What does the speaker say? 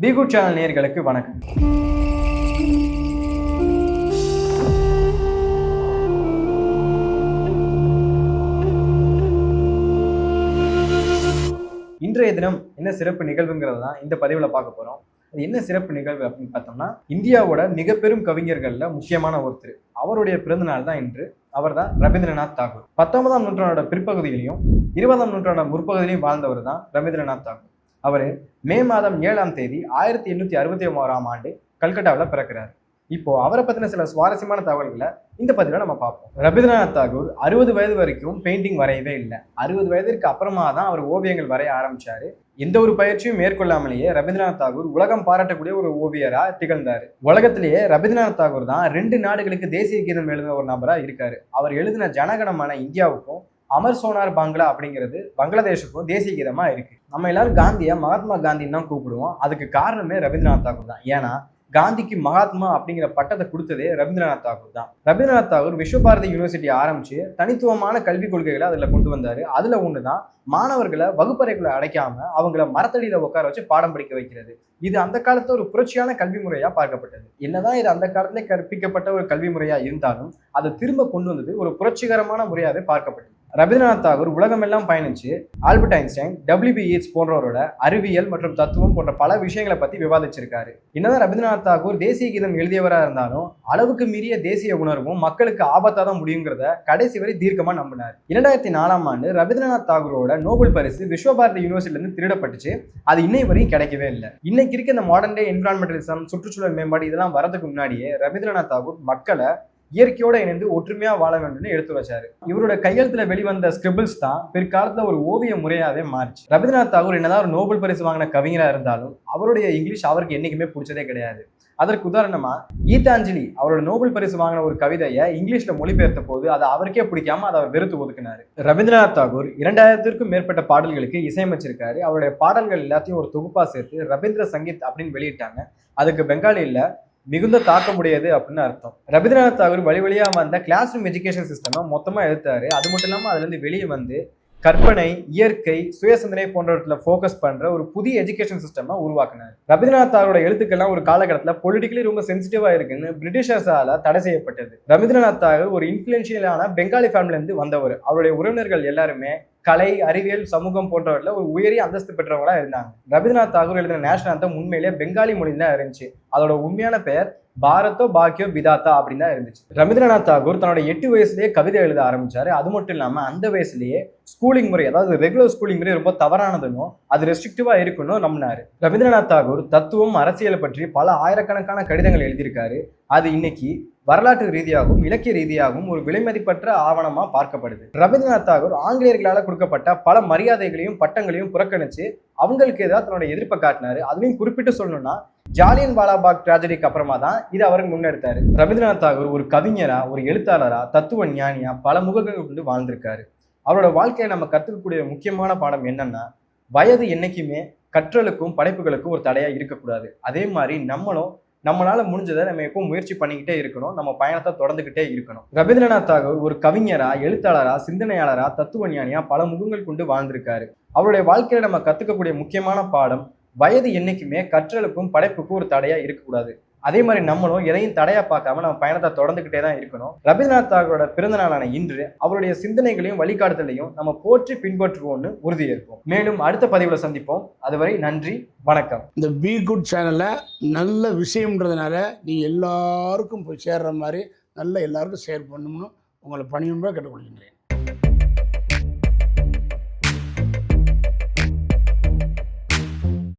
Be good channel நேயர்களுக்கு வணக்கம். இன்றைய தினம் என்ன சிறப்பு நிகழ்வுங்கிறது தான் இந்த பதிவில் பார்க்க போகிறோம். அது என்ன சிறப்பு நிகழ்வு அப்படின்னு பார்த்தோம்னா, இந்தியாவோட மிக பெரும் கவிஞர்களில் முக்கியமான ஒருத்தர். அவருடைய பிறந்தநாள் தான் இன்று. அவர் தான் ரவீந்திரநாத் தாகூர். 19ஆம் நூற்றாண்டோட பிற்பகுதியிலையும் 20ஆம் நூற்றாண்டோட முற்பகுதியிலையும் வாழ்ந்தவர் தான் ரவீந்திரநாத் தாகூர். அவர் மே மாதம் 7ஆம் தேதி 1861ஆம் ஆண்டு கல்கட்டாவில் பிறக்கிறார். இப்போ அவரை பற்றின சில சுவாரஸ்யமான தகவல்களை இந்த பதிவில் நம்ம பார்ப்போம். ரவீந்திரநாத் தாகூர் 60 வயது வரைக்கும் பெயிண்டிங் வரையவே இல்லை. 60 வயதிற்கு அப்புறமா தான் அவர் ஓவியங்கள் வரைய ஆரம்பிச்சாரு. எந்த ஒரு பயிற்சியும் மேற்கொள்ளாமலேயே ரவீந்திரநாத் தாகூர் உலகம் பாராட்டக்கூடிய ஒரு ஓவியரா திகழ்ந்தார். உலகத்திலேயே ரவீந்திரநாத் தாகூர் தான் 2 நாடுகளுக்கு தேசிய கீதம் எழுதின ஒரு நபரா இருக்காரு. அவர் எழுதின ஜனகணமான இந்தியாவுக்கும் அமர் சோனார் பாங்க்லா அப்படிங்கிறது பங்களாதேஷுக்கும் தேசிய கீதமா இருக்கு. நம்ம எல்லாரும் காந்தியை மகாத்மா காந்தின்னு தான் கூப்பிடுவோம். அதுக்கு காரணமே ரவீந்திரநாத் தாகூர் தான். ஏன்னா காந்திக்கு மகாத்மா அப்படிங்கிற பட்டத்தை கொடுத்ததே ரவீந்திரநாத் தாகூர் தான். ரவீந்திரநாத் தாகூர் விஸ்வபாரதி யூனிவர்சிட்டி ஆரம்பிச்சு தனித்துவமான கல்விக் கொள்கைகளை அதில் கொண்டு வந்தாரு. அதுல ஒண்ணுதான் மாணவர்களை வகுப்பறைக்குள்ள அடைக்காம அவங்கள மரத்தடியில உட்கார வச்சு பாடம் படிக்க வைக்கிறது. இது அந்த காலத்துல ஒரு புரட்சியான கல்வி முறையா பார்க்கப்பட்டது. என்னதான் இது அந்த காலத்திலே கற்பிக்கப்பட்ட ஒரு கல்வி முறையா இருந்தாலும் அதை திரும்ப கொண்டு வந்தது ஒரு புரட்சிகரமான முறையாவே பார்க்கப்பட்டது. ரவீந்திரநாத் தாகூர் உலகமெல்லாம் பயணிச்சு ஆல்பர்ட் ஐன்ஸ்டைன், WB Yeats போன்றவரோட அறிவியல் மற்றும் தத்துவம் போன்ற பல விஷயங்களை பத்தி விவாதிச்சிருக்காரு. என்னதான் ரவீந்திரநாத் தாகூர் தேசிய கீதம் எழுதியவராக இருந்தாலும் அளவுக்கு மீறிய தேசிய உணர்வும் மக்களுக்கு ஆபத்தா தான் முடியுங்கிறத கடைசி வரை தீர்க்கமா நம்பினார். 2004ஆம் ஆண்டு ரவீந்திரநாத் தாகூரோட நோபல் பரிசு விஸ்வபாரதி யூனிவர்சிட்டியிலிருந்து திருடப்பட்டுச்சு. அது இன்னை வரையும் கிடைக்கவே இல்லை. இன்னைக்கு இருக்க இந்த மாடர்ன் டே என்விரான்மெண்டலிசம், சுற்றுச்சூழல் மேம்பாடு இதெல்லாம் வரதுக்கு முன்னாடியே ரவீந்திரநாத் தாகூர் மக்களை இயற்கையோட இணைந்து ஒற்றுமையா வாழ வேண்டும்னு எடுத்து வச்சாரு. இவரோட கையெழுத்துல வெளிவந்த ஸ்கிரிபிள்ஸ் தான் பிற்காலத்துல ஒரு ஓவிய முறையாவே மாறிச்சு. ரவீந்திரநாத் தாகூர் என்னதான் ஒரு நோபல் பரிசு வாங்கின கவிஞரா இருந்தாலும் அவருடைய இங்கிலீஷ் அவருக்கு என்னைக்குமே பிடிச்சதே கிடையாது. அதற்கு உதாரணமா கீதாஞ்சலி அவரோட நோபல் பரிசு வாங்கின ஒரு கவிதையை இங்கிலீஷ்ல மொழிபெயர்த்த போது அதை அவருக்கே பிடிக்காம அதை அவர் வெறுத்து ஒதுக்கினாரு. ரவீந்திரநாத் தாகூர் 2000க்கும் மேற்பட்ட பாடல்களுக்கு இசையமைச்சிருக்காரு. அவருடைய பாடல்கள் எல்லாத்தையும் ஒரு தொகுப்பா சேர்த்து ரவீந்திர சங்கீத் அப்படின்னு வெளியிட்டாங்க. அதுக்கு பெங்காலியில மிகுந்த தாக்கமுடையது அப்படின்னு அர்த்தம். ரவீந்திரநாத் தாகூர் வழியா வந்த கிளாஸ் ரூம் எஜுகேஷன் சிஸ்டமை மொத்தமா எதிர்த்தாரு. அது மட்டும் இல்லாம அதுல இருந்து வெளியே வந்து கற்பனை, இயற்கை, சுயசிந்தனை போன்றவற்றில் ஃபோக்கஸ் பண்ற ஒரு புதிய எஜுகேஷன் சிஸ்டமா உருவாக்குனார். ரவீந்திரநாத் தாகூரோட எழுத்துக்கெல்லாம் ஒரு காலகட்டத்தில் பொலிட்டிக்கலி ரொம்ப சென்சிட்டிவா இருக்குன்னு பிரிட்டிஷர்ஸால தடை செய்யப்பட்டது. ரவீந்திரநாத் தாகூர் ஒரு இன்ஃபுளுன்ஷியலான பெங்காலி ஃபேமிலில இருந்து வந்தவர். அவருடைய உறவினர்கள் எல்லாருமே கலை, அறிவியல், சமூகம் போன்றவற்றில் ஒரு உயரிய அந்தஸ்து பெற்றவங்களா இருந்தாங்க. ரவீந்திரநாத் தாகூர் எழுதின நேஷனல் ஆந்தம் உண்மையிலேயே பெங்காலி மொழியில் தான் இருந்துச்சு. அதோட உண்மையான பெயர் பாரதோ பாக்கியோ விதாத்தா அப்படின்னு தான் இருந்துச்சு. ரவீந்திரநாத் தாகூர் தன்னோட 8 வயசுலேயே கவிதை எழுத ஆரம்பிச்சாரு. அது மட்டும் இல்லாம அந்த வயசுலேயே ஸ்கூலிங் முறை, அதாவது ரெகுலர் ஸ்கூலிங் முறை ரொம்ப தவறானதுன்னு அது ரெஸ்ட்ரிக்டிவா இருக்குன்னு நம்பினாரு. ரவீந்திரநாத் தாகூர் தத்துவம், அரசியலை பற்றி பல ஆயிரக்கணக்கான கடிதங்கள் எழுதியிருக்காரு. அது இன்னைக்கு வரலாற்று ரீதியாகவும் இலக்கிய ரீதியாகவும் ஒரு விலைமதிப்பற்ற ஆவணமா பார்க்கப்படுது. ரவீந்திரநாத் தாகூர் ஆங்கிலேயர்களால் கொடுக்கப்பட்ட பல மரியாதைகளையும் பட்டங்களையும் புறக்கணிச்சு அவங்களுக்கு ஏதாவது தன்னோட எதிர்ப்பை காட்டினாரு. அதுலையும் குறிப்பிட்டு சொல்லணும்னா ஜாலியன் வாலாபாக் டிராஜடிக்கு அப்புறமா தான் இது அவருக்கு முன்னெடுத்தாரு. ரவீந்திரநாத் தாகூர் ஒரு கவிஞரா, ஒரு எழுத்தாளரா, தத்துவ ஞானியா பல முகங்கள் கொண்டு வாழ்ந்திருக்காரு. அவரோட வாழ்க்கையை நம்ம கற்றுக்கக்கூடிய முக்கியமான பாடம் என்னன்னா, வயது என்னைக்குமே கற்றலுக்கும் படைப்புகளுக்கும் ஒரு தடையா இருக்கக்கூடாது. அதே மாதிரி நம்மளால முடிஞ்சதை நம்ம எப்பவும் முயற்சி பண்ணிக்கிட்டே இருக்கணும். நம்ம பயணத்தை தொடர்ந்துகிட்டே இருக்கணும். ரவீந்திரநாத் தாகூர் ஒரு கவிஞரா, எழுத்தாளரா, சிந்தனையாளரா, தத்துவ ஞானியா பல முகங்கள் கொண்டு வாழ்ந்திருக்காரு. அவருடைய வாழ்க்கையில நம்ம கத்துக்கக்கூடிய முக்கியமான பாடம், வயது என்னைக்குமே கற்றலுக்கும் படைப்புக்கும் ஒரு தடையா இருக்கக்கூடாது. அதே மாதிரி நம்மளும் எதையும் தடையா பார்க்காம நம்ம பயணத்தை தொடர்ந்துகிட்டே தான் இருக்கணும். ரவீந்திரநாத் தாகூரோட பிறந்த நாளான இன்று அவருடைய சிந்தனைகளையும் வழிகாட்டுதலையும் நம்ம போற்றி பின்பற்றுவோம்னு உறுதியேற்போம். மேலும் அடுத்த பதிவுல சந்திப்போம். அதுவரை நன்றி, வணக்கம். இந்த பி குட் சேனல்ல நல்ல விஷயம்ன்றதுனால நீங்க எல்லாருக்கும் போய் சேர்ற மாதிரி நல்ல எல்லாருக்கும் ஷேர் பண்ணணும்னு உங்களை பணியும்பா கேட்டுக்கொள்கின்றேன்.